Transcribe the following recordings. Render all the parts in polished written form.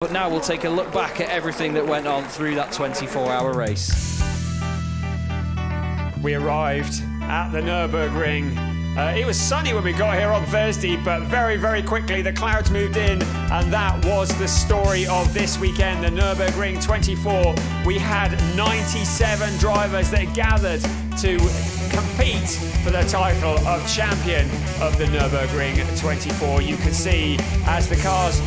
But now we'll take a look back at everything that went on through that 24-hour race. We arrived at the Nürburgring. It was sunny when we got here on Thursday, but very, very quickly the clouds moved in, and that was the story of this weekend, the Nürburgring 24. We had 97 drivers that gathered to compete for the title of champion of the Nürburgring 24. You could see as the cars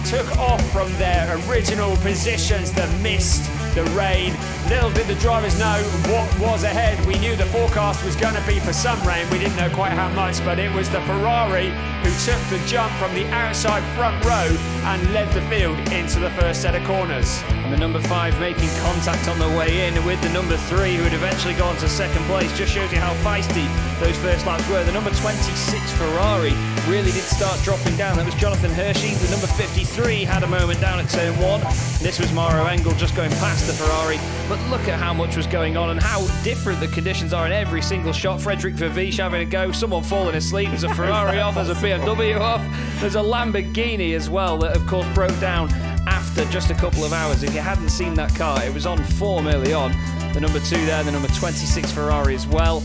took off from their original positions, the mist, the rain. Little did the drivers know what was ahead. We knew the forecast was going to be for some rain. We didn't know quite how much, but it was the Ferrari who took the jump from the outside front row and led the field into the first set of corners. And the number 5 making contact on the way in with the number 3 who had eventually gone to second place. Just shows you how feisty those first laps were. The number 26 Ferrari really did start dropping down. That was Jonathan Hershey. The number 53 had a moment down at turn 1. This was Mauro Engel just going past the Ferrari. But look at how much was going on and how different the conditions are in every single shot. Frederick Verviche having a go, someone falling asleep. There's a Ferrari off, there's a BMW off, there's a Lamborghini as well that of course broke down after just a couple of hours. If you hadn't seen that car, it was on form early on. The number 2 there, the number 26 Ferrari as well.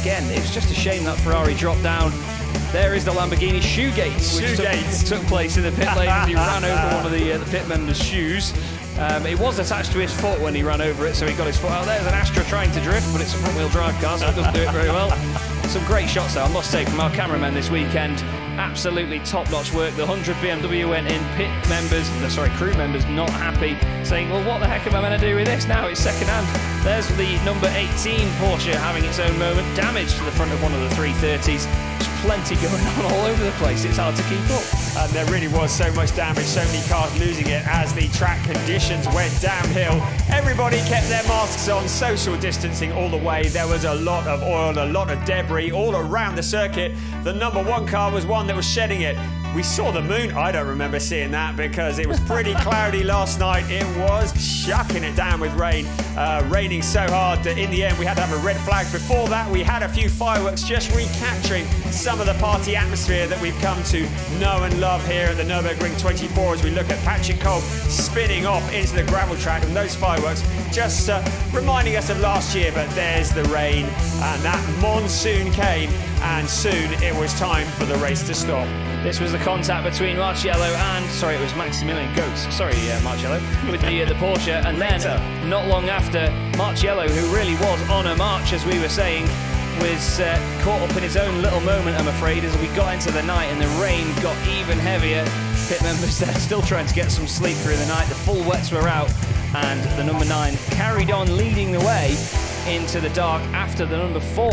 Again, it was just a shame that Ferrari dropped down. There is the Lamborghini Shoegate, which took place in the pit lane. He ran over one of the pit members' shoes. It was attached to his foot when he ran over it, so he got his foot out there. There's an Astra trying to drift, but it's a front-wheel drive car, so it doesn't do it very well. Some great shots there, I must say, from our cameramen this weekend. Absolutely top-notch work. The 100 BMW went in. Crew members not happy, saying, well, what the heck am I going to do with this now? It's second-hand. There's the number 18 Porsche having its own moment. Damage to the front of one of the 330s. There's plenty going on all over the place. It's hard to keep up. There really was so much damage, so many cars losing it as the track conditions went downhill. Everybody kept their masks on, social distancing all the way. There was a lot of oil, a lot of debris all around the circuit. The number 1 car was one that was shedding it. We saw the moon. I don't remember seeing that because it was pretty cloudy last night. It was chucking it down with rain, raining so hard that in the end we had to have a red flag. Before that, we had a few fireworks, just recapturing some of the party atmosphere that we've come to know and love here at the Nürburgring 24 as we look at Patrick Kolb spinning off into the gravel track, and those fireworks just reminding us of last year. But there's the rain, and that monsoon came, and soon it was time for the race to stop. This was the contact between Marcello and, it was Maximilian Goetz, Marcello, with the Porsche, and then, not long after, Marcello, who really was on a march, as we were saying, was caught up in his own little moment, I'm afraid, as we got into the night and the rain got even heavier. Pit members there still trying to get some sleep through the night. The full wets were out, and the number 9 carried on leading the way into the dark after the number 4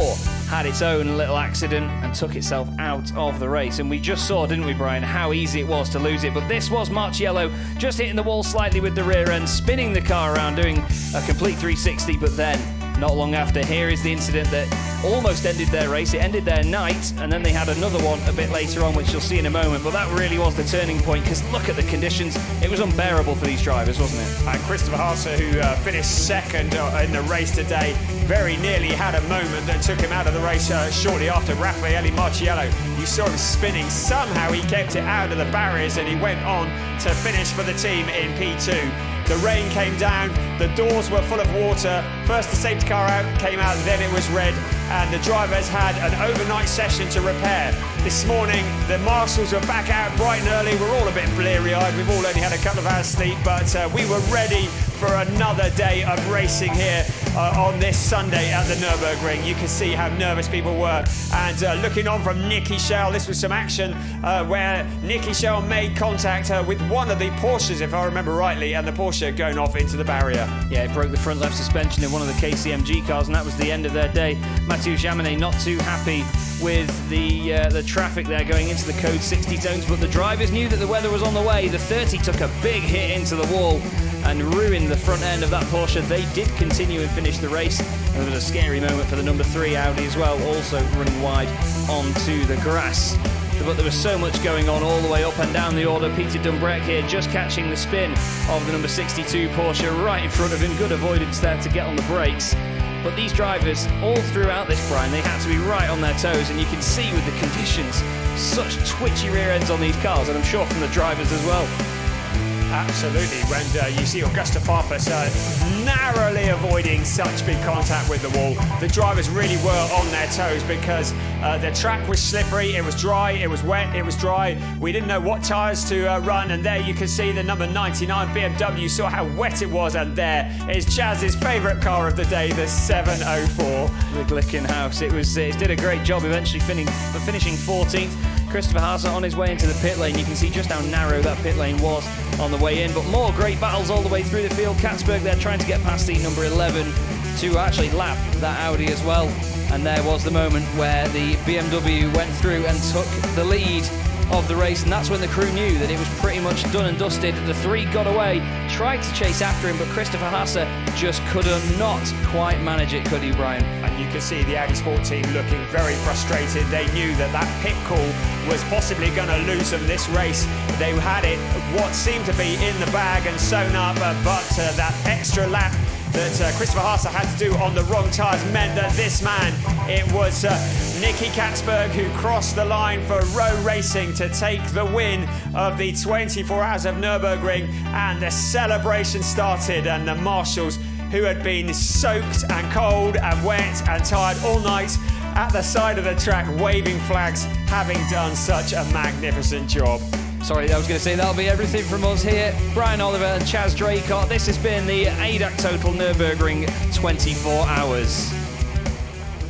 had its own little accident and took itself out of the race. And we just saw, didn't we, Brian, how easy it was to lose it. But this was Marcello just hitting the wall slightly with the rear end, spinning the car around, doing a complete 360. But then, not long after, here is the incident that almost ended their race. It ended their night, and then they had another one a bit later on, which you'll see in a moment. But that really was the turning point, because look at the conditions. It was unbearable for these drivers, wasn't it? And Christopher Haase, who finished second in the race today, very nearly had a moment that took him out of the race shortly after. Raffaele Marciello, you saw him spinning. Somehow he kept it out of the barriers, and he went on to finish for the team in P2. The rain came down, the doors were full of water. First the safety car out came out, then it was red, and the drivers had an overnight session to repair. This morning, the marshals were back out bright and early. We're all a bit bleary-eyed. We've all only had a couple of hours sleep, but we were ready for another day of racing here on this Sunday at the Nürburgring. You can see how nervous people were. And looking on from Nicky Schell, this was some action where Nicky Schell made contact with one of the Porsches, if I remember rightly, and the Porsche going off into the barrier. Yeah, it broke the front left suspension in one of the KCMG cars, and that was the end of their day. Mathieu Jaminet not too happy with the traffic there going into the code 60 zones, but the drivers knew that the weather was on the way. The 30 took a big hit into the wall and ruined the front end of that Porsche. They did continue and finish the race, and there was a scary moment for the number 3 Audi as well, also running wide onto the grass. But there was so much going on all the way up and down the order. Peter Dumbrek here just catching the spin of the number 62 Porsche right in front of him. Good avoidance there to get on the brakes. But these drivers, all throughout this, Brian, they had to be right on their toes, and you can see with the conditions, such twitchy rear ends on these cars, and I'm sure from the drivers as well. Absolutely. When you see Augusta Farfus narrowly avoiding such big contact with the wall, the drivers really were on their toes because the track was slippery, it was dry, it was wet, it was dry. We didn't know what tyres to run, and there you can see the number 99 BMW, saw how wet it was, and there is Chaz's favourite car of the day, the 704. The Glickenhaus. It did a great job eventually finishing 14th. Christopher Haase on his way into the pit lane. You can see just how narrow that pit lane was on the way in, but more great battles all the way through the field. Catsburg there trying to get past the number 11 to actually lap that Audi as well. And there was the moment where the BMW went through and took the lead of the race, and that's when the crew knew that it was pretty much done and dusted. The three got away, tried to chase after him, but Christopher Haase just could not quite manage it, could he, Brian? And you can see the Audi Sport team looking very frustrated. They knew that that pit call was possibly going to lose them this race. They had it, what seemed to be in the bag and sewn up, but that extra lap that Christopher Haase had to do on the wrong tyres meant that this man, it was Nicky Catsburg who crossed the line for Rowe Racing to take the win of the 24 Hours of Nürburgring, and the celebration started, and the marshals, who had been soaked and cold and wet and tired all night at the side of the track waving flags, having done such a magnificent job. Sorry, I was going to say that'll be everything from us here. Brian Oliver and Chaz Draycott. This has been the ADAC Total Nürburgring 24 Hours.